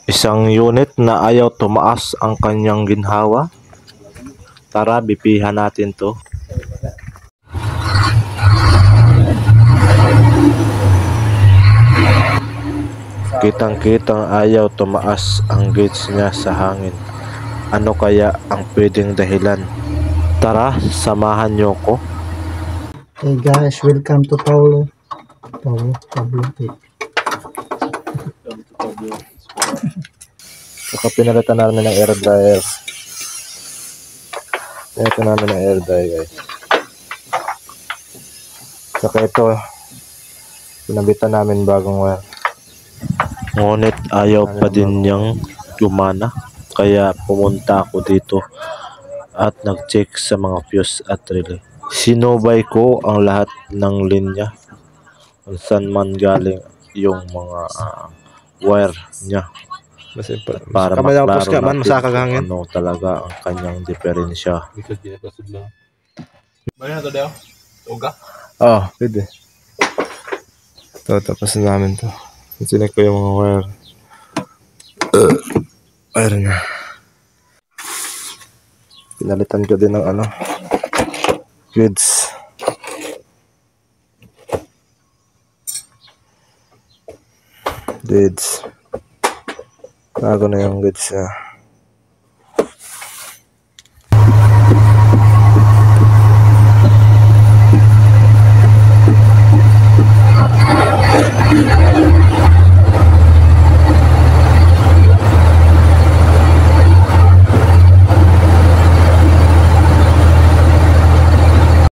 Isang unit na ayaw tumaas ang kanyang ginhawa. Tara, bipihan natin to. Kitang-kitang ayaw tumaas ang gauge niya sa hangin. Ano kaya ang pwedeng dahilan? Tara, samahan niyo ko. Hey guys, welcome to Pablo Tech. Saka pinalitan namin ng air dryer. Pinalitan namin ng air dryer, guys. Saka ito, pinabitan namin bagong wire. Ngunit ayaw pa din niyang gumana. Kaya pumunta ako dito at nag-check sa mga fuse at relay. Sinubay ko ang lahat ng linya kung saan man galing yung mga wire niya para maklaro natin kung ano talaga ang kanyang diferensya. Ah, pwede. Ito, tapos namin to. Sinek ko yung mga wire. Wire na. Pinalitan ko din ng grids. Bago na yung grids.